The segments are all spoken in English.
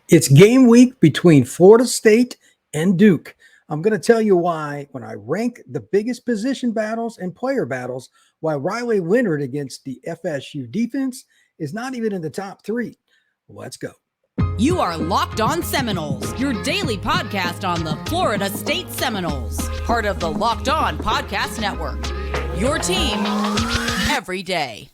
It's game week between Florida State and Duke. I'm going to tell you why when I rank the biggest position battles and player battles, why Riley Leonard against the FSU defense is not even in the top three. Let's go. You are Locked On Seminoles, your daily podcast on the Florida State Seminoles, part of the Locked On Podcast Network. Your team every day.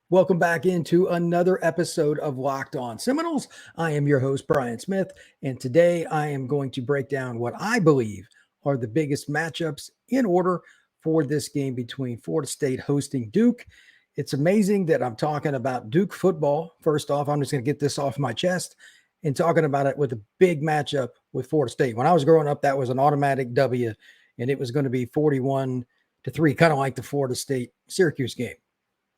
Welcome back into another episode of Locked On Seminoles. I am your host, Brian Smith, and today I am going to break down what I believe are the biggest matchups in order for this game between Florida State hosting Duke. It's amazing that I'm talking about Duke football. First off, I'm just going to get this off my chest and talking about it with a big matchup with Florida State. When I was growing up, that was an automatic W, and it was going to be 41-3, kind of like the Florida State-Syracuse game.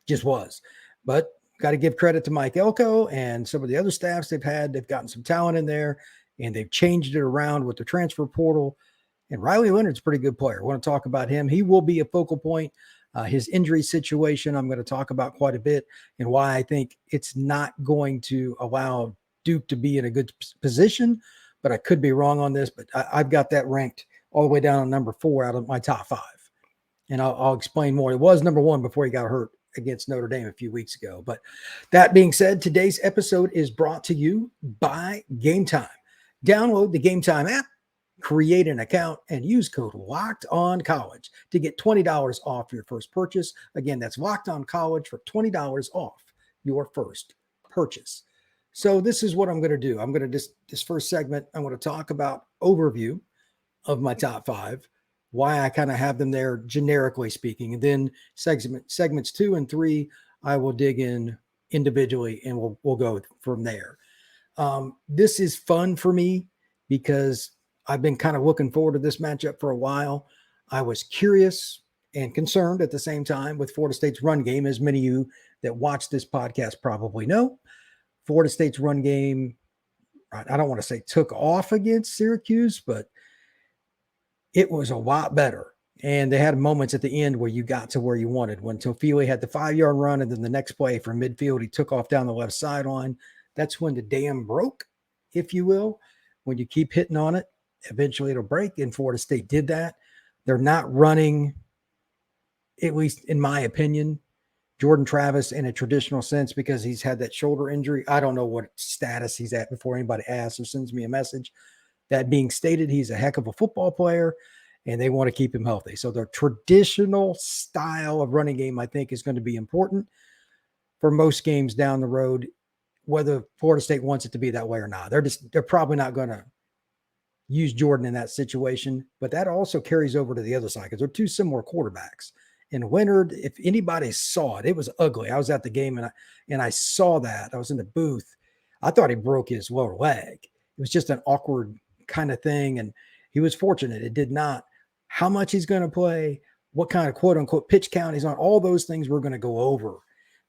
Just was. But got to give credit to Mike Elko and some of the other staffs they've had. They've gotten some talent in there, and they've changed it around with the transfer portal. And Riley Leonard's a pretty good player. I want to talk about him. He will be a focal point. His injury situation, I'm going to talk about quite a bit, and why I think it's not going to allow Duke to be in a good position. But I could be wrong on this, but I've got that ranked all the way down on number 4 out of my top 5. And I'll explain more. It was number 1 before he got hurt against Notre Dame a few weeks ago. But that being said, today's episode is brought to you by Gametime. Download the Gametime app, create an account, and use code LOCKEDONCollege to get $20 off your first purchase. Again, that's LOCKEDONCollege for $20 off your first purchase. So this is what I'm going to do. I'm going to this first segment, I'm going to talk about overview of my top 5, why I kind of have them there generically speaking. And then segments 2 and 3, I will dig in individually and we'll go from there. This is fun for me because I've been kind of looking forward to this matchup for a while. I was curious and concerned at the same time with Florida State's run game. As many of you that watch this podcast probably know, Florida State's run game, I don't want to say took off against Syracuse, but it was a lot better. And they had moments at the end where you got to where you wanted. When Tofili had the 5-yard run, and then the next play from midfield, he took off down the left sideline. That's when the dam broke, if you will. When you keep hitting on it, eventually it'll break. And Florida State did that. They're not running, at least in my opinion, Jordan Travis in a traditional sense because he's had that shoulder injury. I don't know what status he's at before anybody asks or sends me a message. That being stated, he's a heck of a football player, and they want to keep him healthy. So the traditional style of running game, I think, is going to be important for most games down the road, whether Florida State wants it to be that way or not. They're probably not going to use Jordan in that situation, but that also carries over to the other side because they're two similar quarterbacks. And Leonard, if anybody saw it, it was ugly. I was at the game and I saw that. I was in the booth. I thought he broke his lower leg. It was just an awkward kind of thing, and he was fortunate it did not. How much he's going to play, what kind of quote unquote pitch count he's on, all those things we're going to go over.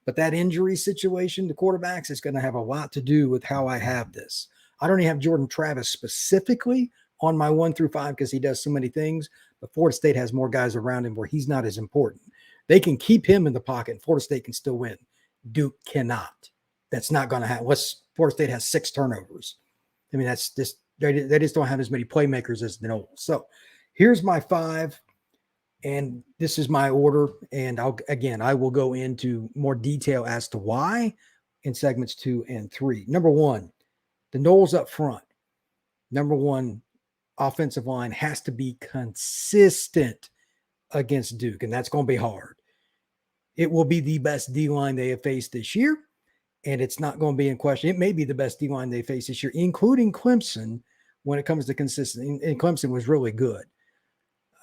But that injury situation, the quarterbacks, is going to have a lot to do with how I have this. I don't even have Jordan Travis specifically on my 1 through 5 because he does so many things, but Florida State has more guys around him where he's not as important. They can keep him in the pocket and Florida State can still win. Duke cannot. That's not going to happen. Florida State has 6 turnovers. I mean, that's just, they just don't have as many playmakers as the Noles. So here's my 5, and this is my order. And I will go into more detail as to why in segments 2 and 3. Number 1, the Noles up front. Number 1, offensive line has to be consistent against Duke, and that's going to be hard. It will be the best D-line they have faced this year. And it's not going to be in question. It may be the best D-line they face this year, including Clemson, when it comes to consistency. And Clemson was really good.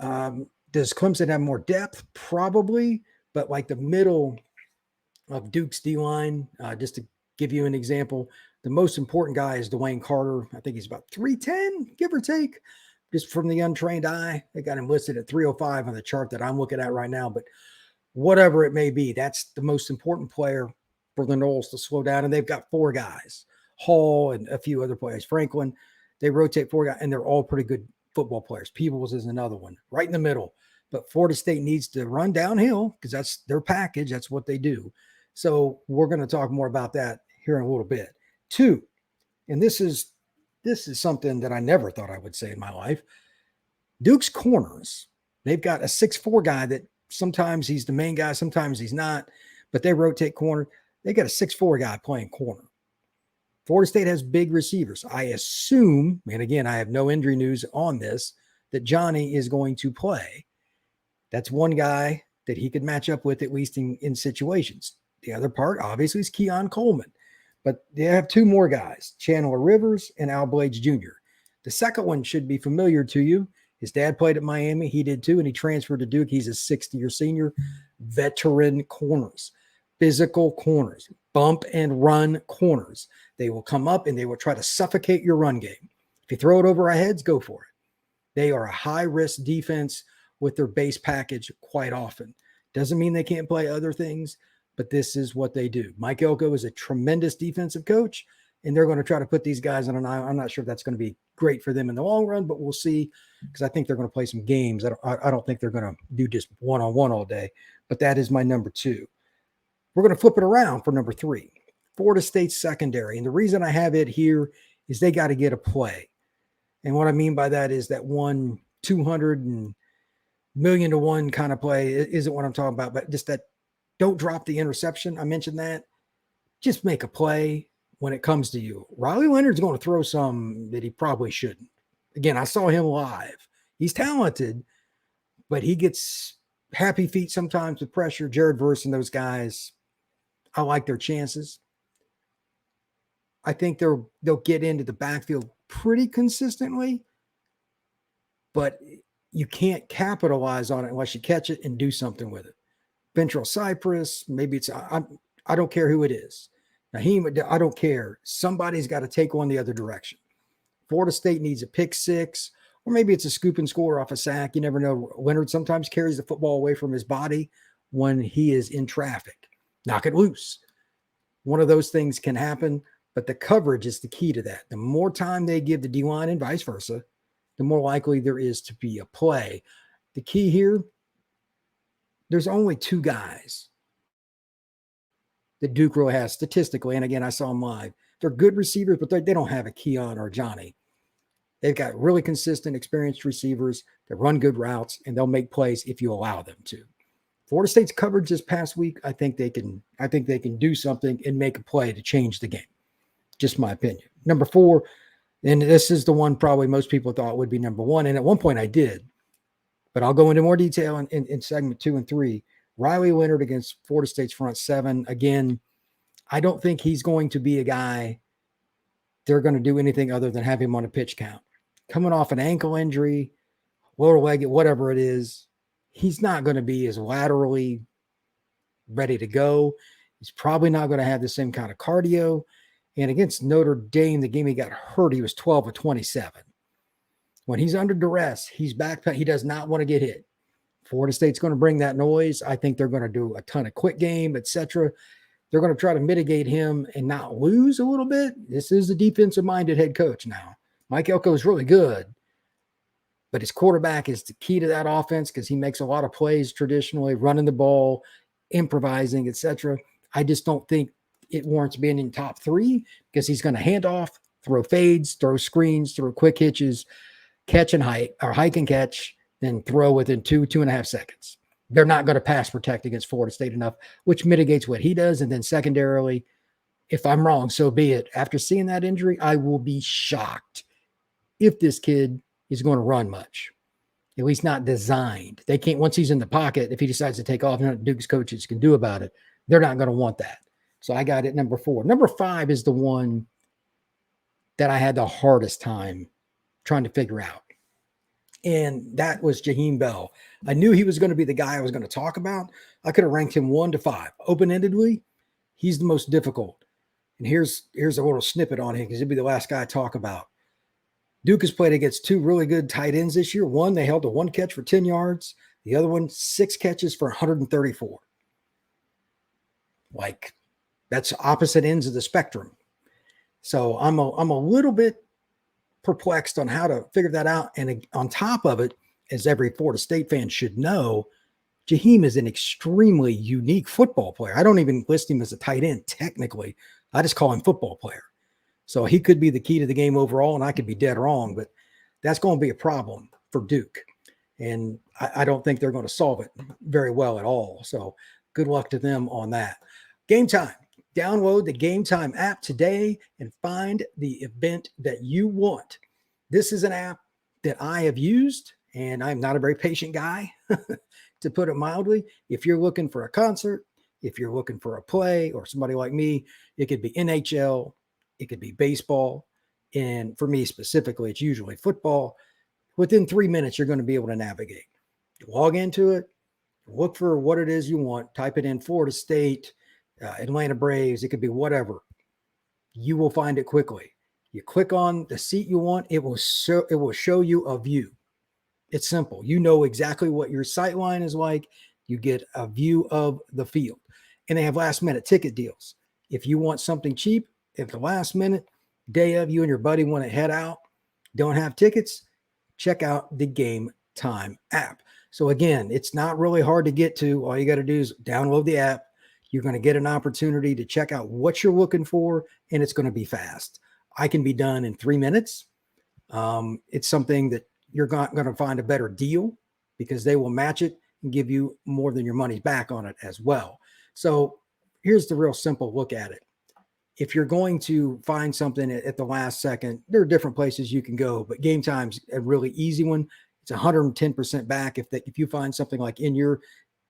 Does Clemson have more depth? Probably. But like the middle of Duke's D-line, just to give you an example, the most important guy is Dwayne Carter. I think he's about 310, give or take, just from the untrained eye. They got him listed at 305 on the chart that I'm looking at right now. But whatever it may be, that's the most important player for the Noles to slow down. And they've got 4 guys. Hall and a few other players. Franklin, they rotate 4 guys, and they're all pretty good football players. Peebles is another one, right in the middle. But Florida State needs to run downhill because that's their package. That's what they do. So we're going to talk more about that here in a little bit. 2, and this is something that I never thought I would say in my life. Duke's corners. They've got a 6'4" guy that sometimes he's the main guy, sometimes he's not, but they rotate corner. They got a 6'4" guy playing corner. Florida State has big receivers. I assume, and again, I have no injury news on this, that Johnny is going to play. That's one guy that he could match up with, at least in situations. The other part, obviously, is Keon Coleman. But they have 2 more guys, Chandler Rivers and Al Blades Jr. The second one should be familiar to you. His dad played at Miami. He did too, and he transferred to Duke. He's a 60-year senior. Veteran corners, physical corners, bump and run corners. They will come up and they will try to suffocate your run game. If you throw it over our heads, go for it. They are a high-risk defense with their base package quite often. Doesn't mean they can't play other things, but this is what they do. Mike Elko is a tremendous defensive coach, and they're going to try to put these guys on an island. I'm not sure if that's going to be great for them in the long run, but we'll see, because I think they're going to play some games. I don't think they're going to do just one-on-one all day, but that is my number 2. We're going to flip it around for number 3, Florida State secondary. And the reason I have it here is they got to get a play. And what I mean by that is that 200 million to 1 kind of play isn't what I'm talking about, but just that don't drop the interception. I mentioned that. Just make a play when it comes to you. Riley Leonard's going to throw some that he probably shouldn't. Again, I saw him live. He's talented, but he gets happy feet sometimes with pressure. Jared Verse and those guys, I like their chances. I think they'll get into the backfield pretty consistently, but you can't capitalize on it unless you catch it and do something with it. Ventral Cypress, maybe it's, I don't care who it is. Jaheim, I don't care. Somebody's got to take one the other direction. Florida State needs a pick 6, or maybe it's a scoop and score off a sack. You never know. Leonard sometimes carries the football away from his body when he is in traffic. Knock it loose. One of those things can happen, but the coverage is the key to that. The more time they give the D-line and vice versa, the more likely there is to be a play. The key here, there's only 2 guys that Duke really has statistically, and again, I saw them live. They're good receivers, but they don't have a Keon or Johnny. They've got really consistent, experienced receivers that run good routes, and they'll make plays if you allow them to. Florida State's coverage this past week, I think they can do something and make a play to change the game. Just my opinion. Number 4, and this is the one probably most people thought would be number 1, and at one point I did, but I'll go into more detail in segment 2 and 3. Riley Leonard against Florida State's front 7. Again, I don't think he's going to be a guy they're going to do anything other than have him on a pitch count. Coming off an ankle injury, lower leg, whatever it is, he's not going to be as laterally ready to go. He's probably not going to have the same kind of cardio. And against Notre Dame, the game he got hurt, he was 12 of 27. When he's under duress, he's back. He does not want to get hit. Florida State's going to bring that noise. I think they're going to do a ton of quick game, etc. They're going to try to mitigate him and not lose a little bit. This is a defensive-minded head coach now. Mike Elko is really good, but his quarterback is the key to that offense because he makes a lot of plays traditionally, running the ball, improvising, etc. I just don't think it warrants being in top 3 because he's going to hand off, throw fades, throw screens, throw quick hitches, catch and hike, or hike and catch, then throw within 2.5 seconds. They're not going to pass protect against Florida State enough, which mitigates what he does. And then secondarily, if I'm wrong, so be it. After seeing that injury, I will be shocked if this kid is going to run much. At least not designed. They can't, once he's in the pocket, if he decides to take off, nothing Duke's coaches can do about it. They're not going to want that. So I got it number 4. Number 5 is the one that I had the hardest time trying to figure out. And that was Jaheim Bell. I knew he was going to be the guy I was going to talk about. I could have ranked him 1 to 5. Open-endedly, he's the most difficult. And here's a little snippet on him because he'll be the last guy I talk about. Duke has played against 2 really good tight ends this year. One, they held to 1 catch for 10 yards. The other one, 6 catches for 134. Like, that's opposite ends of the spectrum. So I'm a little bit perplexed on how to figure that out. And on top of it, as every Florida State fan should know, Jaheim is an extremely unique football player. I don't even list him as a tight end technically. I just call him football player. So he could be the key to the game overall, and I could be dead wrong, but that's going to be a problem for Duke. And I don't think they're going to solve it very well at all. So good luck to them on that. Gametime. Download the Gametime app today and find the event that you want. This is an app that I have used, and I'm not a very patient guy, to put it mildly. If you're looking for a concert, if you're looking for a play, or somebody like me, it could be NHL, it could be baseball, and for me specifically, it's usually football. Within 3 minutes, you're going to be able to navigate. Log into it, look for what it is you want, type it in Florida State, Atlanta Braves, it could be whatever. You will find it quickly. You click on the seat you want, it will show you a view. It's simple. You know exactly what your sight line is like. You get a view of the field. And they have last minute ticket deals. If you want something cheap, if the last minute, day of, you and your buddy want to head out, don't have tickets, check out the Gametime app. So again, it's not really hard to get to. All you got to do is download the app. You're going to get an opportunity to check out what you're looking for, and it's going to be fast. I can be done in 3 minutes. It's something that you're not going to find a better deal because they will match it and give you more than your money back on it as well. So here's the real simple look at it. If you're going to find something at the last second, there are different places you can go, but Gametime's a really easy one. It's 110% back if you find something like in your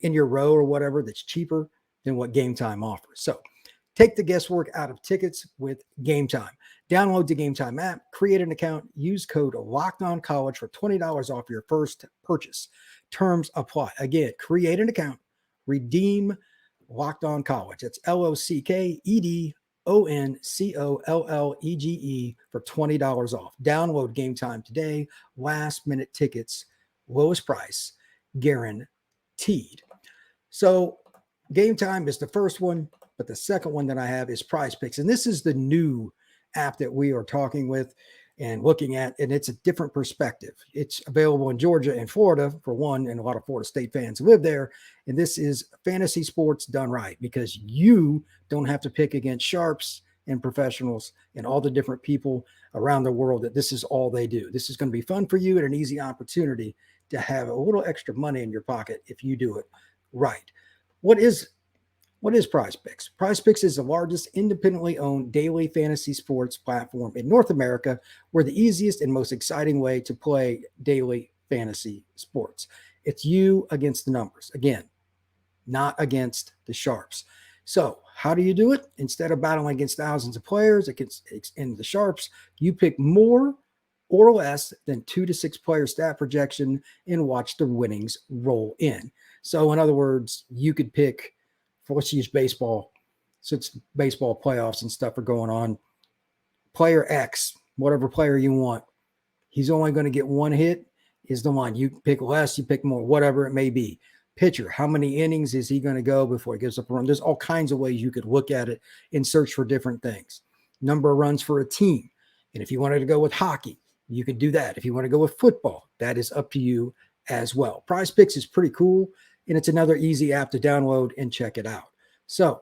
row or whatever that's cheaper than what Gametime offers. So take the guesswork out of tickets with Gametime. Download the Gametime app, create an account, use code LOCKEDONCollege for $20 off your first purchase. Terms apply. Again, create an account, redeem LOCKEDONCollege. That's LOCKEDONCOLLEGE for $20 off. Download Gametime today. Last minute tickets, lowest price, guaranteed. So Gametime is the first one, but the second one that I have is PrizePicks. And this is the new app that we are talking with and looking at, and it's a different perspective. It's available in Georgia and Florida, for one, and a lot of Florida State fans live there. And this is fantasy sports done right, because you don't have to pick against sharps and professionals and all the different people around the world that this is all they do. This is going to be fun for you and an easy opportunity to have a little extra money in your pocket if you do it right. What is PrizePicks? PrizePicks is the largest independently owned daily fantasy sports platform in North America. We're the easiest and most exciting way to play daily fantasy sports. It's you against the numbers. Again, not against the sharps. So how do you do it? Instead of battling against thousands of players in the sharps, you pick more or less than 2 to 6 player stat projection and watch the winnings roll in. So in other words, you could pick, let's use baseball, since baseball playoffs and stuff are going on. Player X, whatever player you want, he's only going to get one hit is the one. You pick less, you pick more, whatever it may be. Pitcher, how many innings is he going to go before he gives up a run? There's all kinds of ways you could look at it and search for different things. Number of runs for a team. And if you wanted to go with hockey, you could do that. If you want to go with football, that is up to you as well. PrizePicks is pretty cool, and it's another easy app to download and check it out. So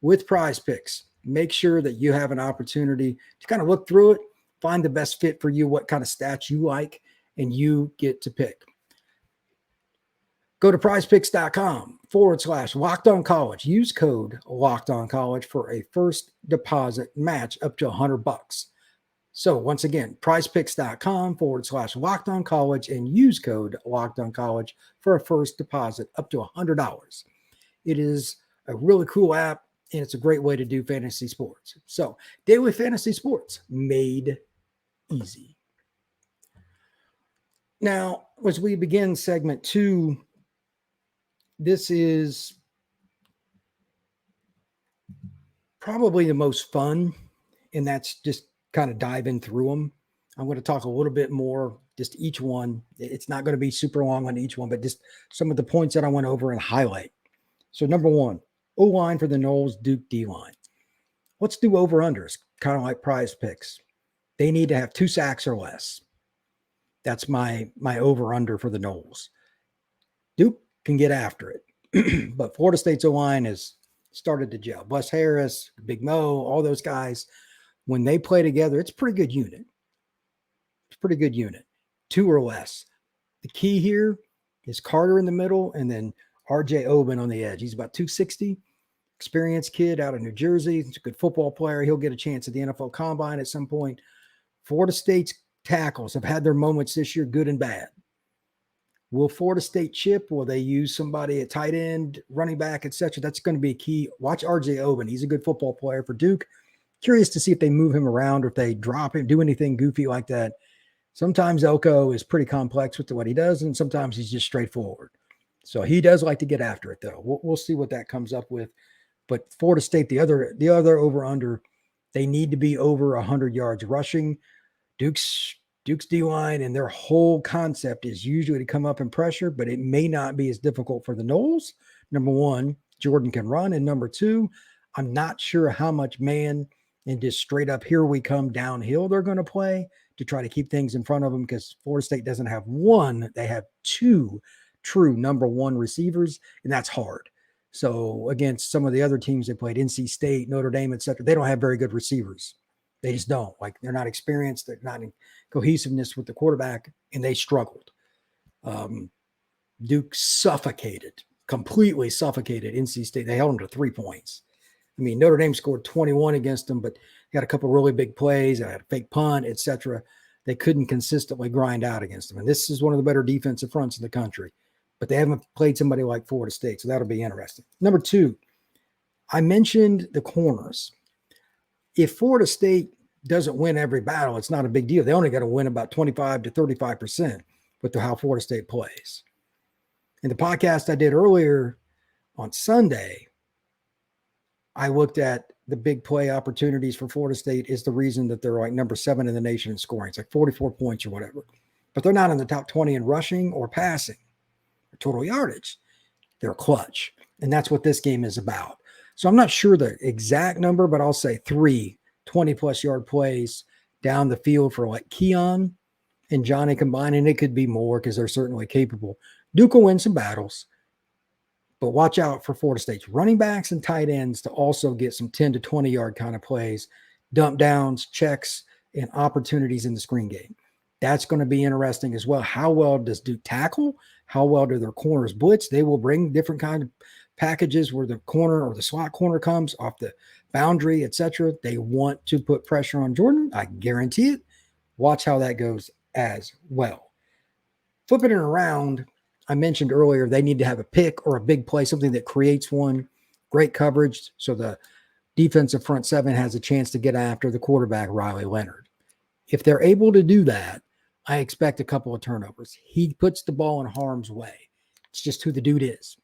with PrizePicks, make sure that you have an opportunity to kind of look through it, find the best fit for you, what kind of stats you like, and you get to pick. Go to prizepicks.com/LockedOnCollege. Use code LockedOnCollege for a first deposit match up to $100. So once again, prizepicks.com/LockedOnCollege and use code LockedOnCollege for a first deposit up to $100. It is a really cool app, and it's a great way to do fantasy sports. So daily fantasy sports made easy. Now, as we begin segment 2, this is probably the most fun, and that's just kind of diving through them. I'm going to talk a little bit more, just each one. It's not going to be super long on each one, but just some of the points that I went over and highlight. So number 1, O-line for the Noles, Duke D-line. Let's do over-unders. kind of like PrizePicks. They need to have 2 sacks or less. That's my over-under for the Noles. Duke can get after it. But Florida State's O-line has started to gel. Bus Harris, Big Mo, all those guys, when they play together, it's a pretty good unit. It's a pretty good unit. 2 or less. The key here is Carter in the middle and then R.J. Oben on the edge. He's about 260. Experienced kid out of New Jersey. He's a good football player. He'll get a chance at the NFL Combine at some point. Florida State's tackles have had their moments this year, good and bad. Will Florida State chip? Will they use somebody at tight end, running back, etc.? That's going to be a key. Watch R.J. Oben. He's a good football player for Duke. Curious to see if they move him around or if they drop him, do anything goofy like that. Sometimes Elko is pretty complex with what he does, and sometimes he's just straightforward. So he does like to get after it, though. We'll see what that comes up with. But Florida State, the other over-under, they need to be over 100 yards rushing. Duke's D-line and their whole concept is usually to come up and pressure, but it may not be as difficult for the Noles. Number one, Jordan can run. And number two, I'm not sure how much man and just straight up here we come downhill they're going to play to try to keep things in front of them, because Florida State doesn't have one. They have 2 true number 1 receivers, and that's hard. So against some of the other teams they played, NC State, Notre Dame, etc., they don't have very good receivers. They just don't. Like, they're not experienced. They're not in cohesiveness with the quarterback, and they struggled. Duke completely suffocated NC State. They held them to 3 points. I mean, Notre Dame scored 21 against them, but got a couple of really big plays, a fake punt, etc. They couldn't consistently grind out against them. And this is one of the better defensive fronts in the country. But they haven't played somebody like Florida State, so that'll be interesting. Number 2, I mentioned the corners. If Florida State doesn't win every battle, it's not a big deal. They only got to win about 25 to 35% with how Florida State plays. In the podcast I did earlier on Sunday, I looked at the big play opportunities for Florida State is the reason that they're like number 7 in the nation in scoring. It's like 44 points or whatever. But they're not in the top 20 in rushing or passing or total yardage. They're clutch. And that's what this game is about. So I'm not sure the exact number, but I'll say 3 20-plus yard plays down the field for like Keon and Johnny combined. And it could be more because they're certainly capable. Duke will win some battles. But watch out for Florida State's running backs and tight ends to also get some 10 to 20-yard kind of plays, dump downs, checks, and opportunities in the screen game. That's going to be interesting as well. How well does Duke tackle? How well do their corners blitz? They will bring different kind of packages where the corner or the slot corner comes off the boundary, etc. They want to put pressure on Jordan. I guarantee it. Watch how that goes as well. Flipping it around, I mentioned earlier, they need to have a pick or a big play, something that creates one. Great coverage, so the defensive front 7 has a chance to get after the quarterback, Riley Leonard. If they're able to do that, I expect a couple of turnovers. He puts the ball in harm's way. It's just who the dude is.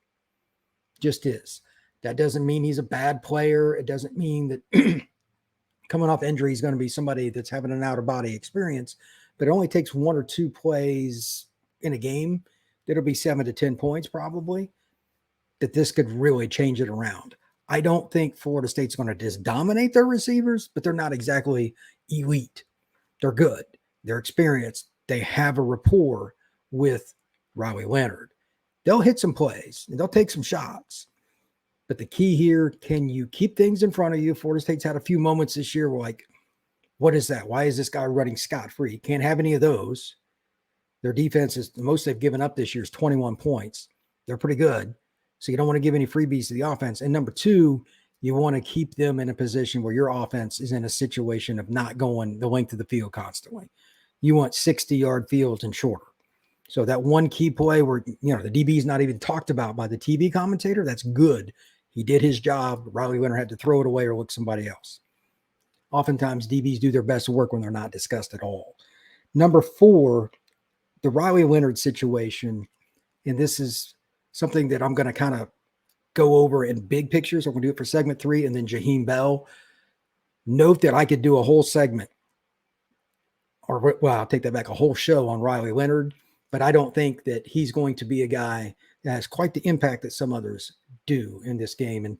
Just is. That doesn't mean he's a bad player. It doesn't mean that coming off injury, he's going to be somebody that's having an out-of-body experience. But it only takes 1 or 2 plays in a game. That'll be 7 to 10 points probably, that this could really change it around. I don't think Florida State's going to just dominate their receivers, but they're not exactly elite. They're good. They're experienced. They have a rapport with Riley Leonard. They'll hit some plays and they'll take some shots. But the key here, can you keep things in front of you? Florida State's had a few moments this year where like, what is that? Why is this guy running scot-free? Can't have any of those. Their defense is the most they've given up this year is 21 points. They're pretty good. So you don't want to give any freebies to the offense. And number 2, you want to keep them in a position where your offense is in a situation of not going the length of the field constantly. You want 60-yard fields and shorter. So that one key play where, the DB is not even talked about by the TV commentator, that's good. He did his job. Riley Leonard had to throw it away or look somebody else. Oftentimes, DBs do their best work when they're not discussed at all. Number 4, the Riley Leonard situation, and this is something that I'm going to kind of go over in big pictures. I'm going to do it for segment 3 and then Jaheim Bell. Note that I could do a whole segment, or I'll take that back, a whole show on Riley Leonard, but I don't think that he's going to be a guy that has quite the impact that some others do in this game. And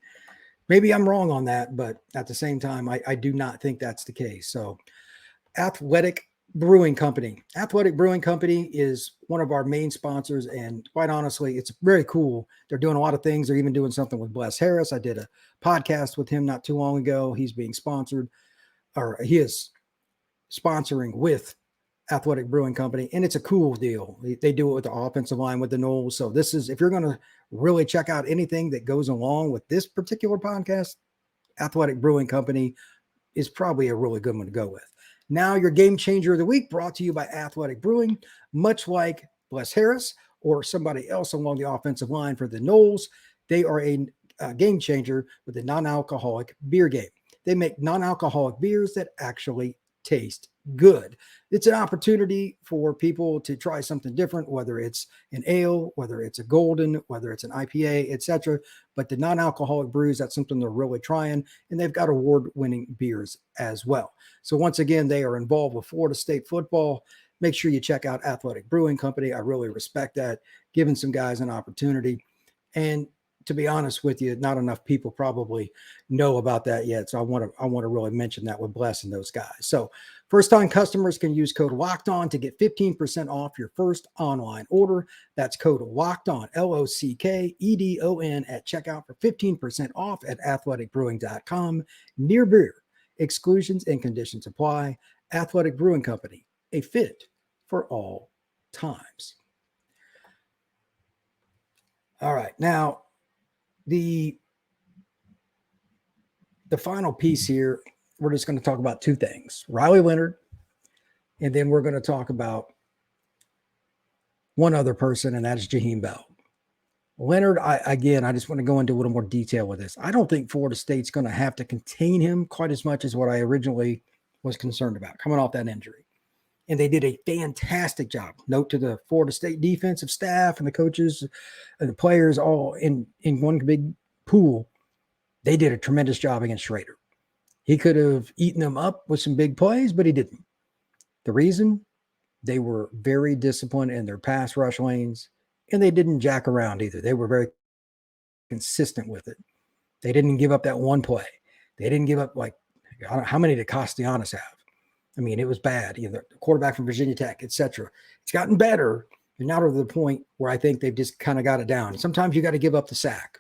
Maybe I'm wrong on that, but at the same time, I do not think that's the case. So Athletic Brewing Company. Athletic Brewing Company is one of our main sponsors, and quite honestly, it's very cool. They're doing a lot of things. They're even doing something with Bless Harris. I did a podcast with him not too long ago. He's being sponsored, or he is sponsoring with Athletic Brewing Company, and it's a cool deal. They do it with the offensive line with the Noles. So this is, if you're going to really check out anything that goes along with this particular podcast, Athletic Brewing Company is probably a really good one to go with. Now, your game changer of the week brought to you by Athletic Brewing. Much like Bless Harris or somebody else along the offensive line for the Noles, they are a game changer with a non-alcoholic beer game. They make non-alcoholic beers that actually taste good. It's an opportunity for people to try something different, whether it's an ale, whether it's a golden, whether it's an IPA, etc. But the non-alcoholic brews, that's something they're really trying, and they've got award-winning beers as well. So once again, they are involved with Florida State football. Make sure you check out Athletic Brewing Company. I really respect that, giving some guys an opportunity. And to be honest with you, not enough people probably know about that yet. So I want to really mention that with Bless and those guys. So first-time customers can use code LOCKEDON to get 15% off your first online order. That's code LOCKEDON, LOCKEDON at checkout for 15% off at athleticbrewing.com. Near beer, exclusions and conditions apply. Athletic Brewing Company, a fit for all times. All right, now the final piece here, we're just going to talk about two things: Riley Leonard, and then we're going to talk about one other person, and that is Jaheim Bell. Leonard, I just want to go into a little more detail with this. I don't think Florida State's going to have to contain him quite as much as what I originally was concerned about coming off that injury. And they did a fantastic job. Note to the Florida State defensive staff and the coaches and the players all in one big pool. They did a tremendous job against Schrader. He could have eaten them up with some big plays, but he didn't. The reason? They were very disciplined in their pass rush lanes, and they didn't jack around either. They were very consistent with it. They didn't give up that one play. They didn't give up, like, how many did Castellanos have? I mean, it was bad. You know, the quarterback from Virginia Tech, etc. It's gotten better, and now to the point where I think they've just kind of got it down. Sometimes you got to give up the sack.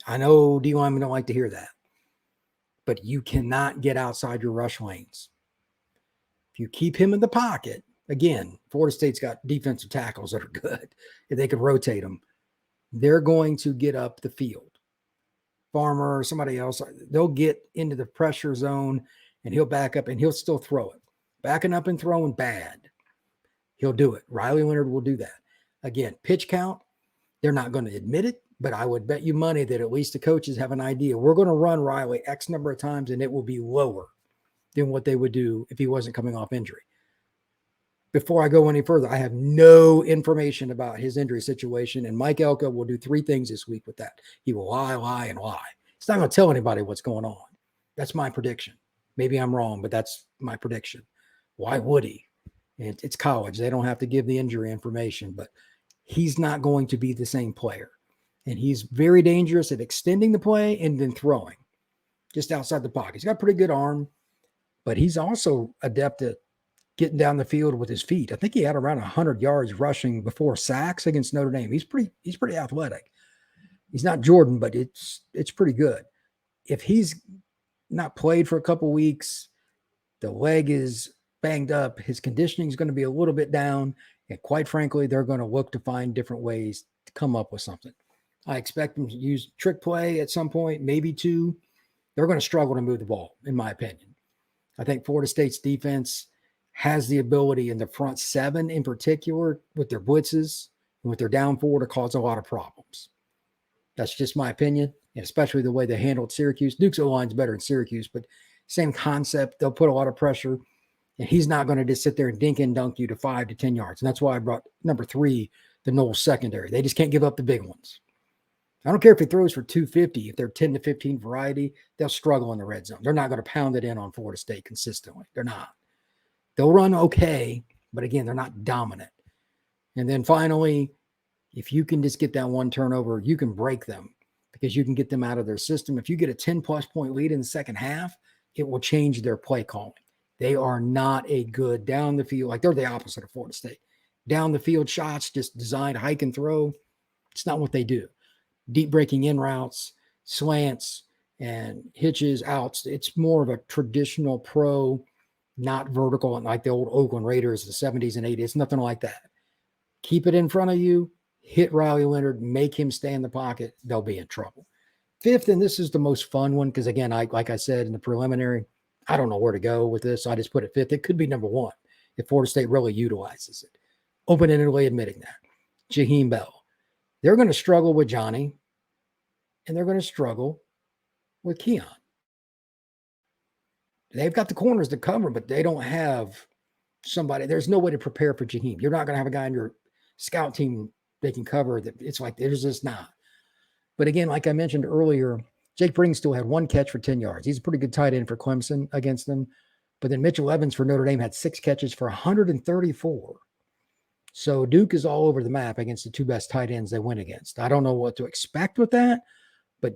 I know D linemen don't like to hear that, but you cannot get outside your rush lanes. If you keep him in the pocket, again, Florida State's got defensive tackles that are good. If they could rotate them, they're going to get up the field. Farmer or somebody else, they'll get into the pressure zone, and he'll back up, and he'll still throw it. Backing up and throwing bad, he'll do it. Riley Leonard will do that. Again, pitch count, they're not going to admit it, but I would bet you money that at least the coaches have an idea. We're going to run Riley X number of times, and it will be lower than what they would do if he wasn't coming off injury. Before I go any further, I have no information about his injury situation, and Mike Elko will do three things this week with that. He will lie, and lie. He's not going to tell anybody what's going on. That's my prediction. Maybe I'm wrong, but that's my prediction. Why would he? It's college. They don't have to give the injury information, but he's not going to be the same player. And he's very dangerous at extending the play and then throwing just outside the pocket. He's got a pretty good arm, but he's also adept at getting down the field with his feet. I think he had around 100 yards rushing before sacks against Notre Dame. He's pretty athletic. He's not Jordan, but it's pretty good. If he's not played for a couple weeks, the leg is banged up, his conditioning is going to be a little bit down, and quite frankly, they're going to look to find different ways to come up with something. I expect them to use trick play at some point, maybe two. They're going to struggle to move the ball, in my opinion. I think Florida State's defense has the ability in the front seven in particular with their blitzes and with their down four to cause a lot of problems. That's just my opinion, and especially the way they handled Syracuse. Duke's O-line's better in Syracuse, but same concept. They'll put a lot of pressure, and he's not going to just sit there and dink and dunk you to 5 to 10 yards. And that's why I brought number 3, the Noles secondary. They just can't give up the big ones. I don't care if he throws for 250. If they're 10 to 15 variety, they'll struggle in the red zone. They're not going to pound it in on Florida State consistently. They're not. They'll run okay, but again, they're not dominant. And then finally, if you can just get that one turnover, you can break them. because you can get them out of their system. If you get a 10-plus point lead in the second half, it will change their play calling. They are not a good down the field. Like, they're the opposite of Florida State. Down the field shots, just designed hike and throw. It's not what they do. Deep breaking in routes, slants, and hitches, outs. It's more of a traditional pro, not vertical, like the old Oakland Raiders, the 70s and 80s. It's nothing like that. Keep it in front of you, hit Riley Leonard, make him stay in the pocket. They'll be in trouble. Fifth, and this is the most fun one, because again, like I said in the preliminary, I don't know where to go with this. So I just put it fifth. It could be number one if Florida State really utilizes it. Open-endedly admitting that. Jaheim Bell. They're going to struggle with Johnny, and they're going to struggle with Keon. They've got the corners to cover, but they don't have somebody. There's no way to prepare for Jaheim. You're not going to have a guy on your scout team they can cover. That it's like there's just not. But again, like I mentioned earlier, Jake Brewing still had 1 catch for 10 yards. He's a pretty good tight end for Clemson against them. But then Mitchell Evans for Notre Dame had 6 catches for 134. So Duke is all over the map against the 2 best tight ends they went against. I don't know what to expect with that, but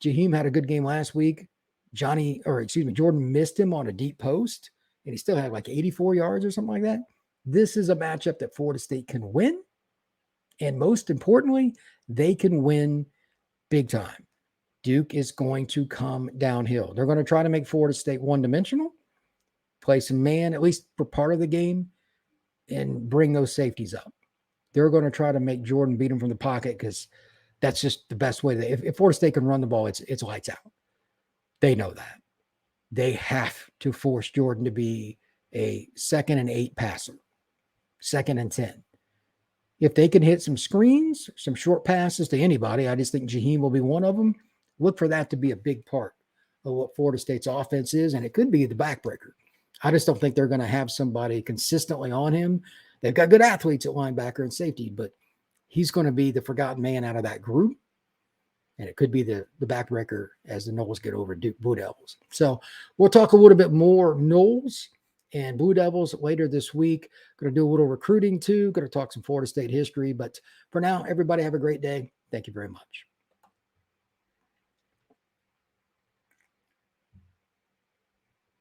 Jaheim had a good game last week. Jordan missed him on a deep post, and he still had like 84 yards or something like that. This is a matchup that Florida State can win. And most importantly, they can win big time. Duke is going to come downhill. They're going to try to make Florida State one-dimensional, play some man, at least for part of the game, and bring those safeties up. They're going to try to make Jordan beat them from the pocket because that's just the best way. If Florida State can run the ball, it's lights out. They know that. They have to force Jordan to be a 2nd and 8 passer, 2nd and 10. If they can hit some screens, some short passes to anybody, I just think Jaheim will be one of them. Look for that to be a big part of what Florida State's offense is, and it could be the backbreaker. I just don't think they're going to have somebody consistently on him. They've got good athletes at linebacker and safety, but he's going to be the forgotten man out of that group, and it could be the backbreaker as the Noles get over Duke Blue Devils. So we'll talk a little bit more Noles and Blue Devils later this week. Going to do a little recruiting too. Going to talk some Florida State history. But for now, everybody have a great day. Thank you very much.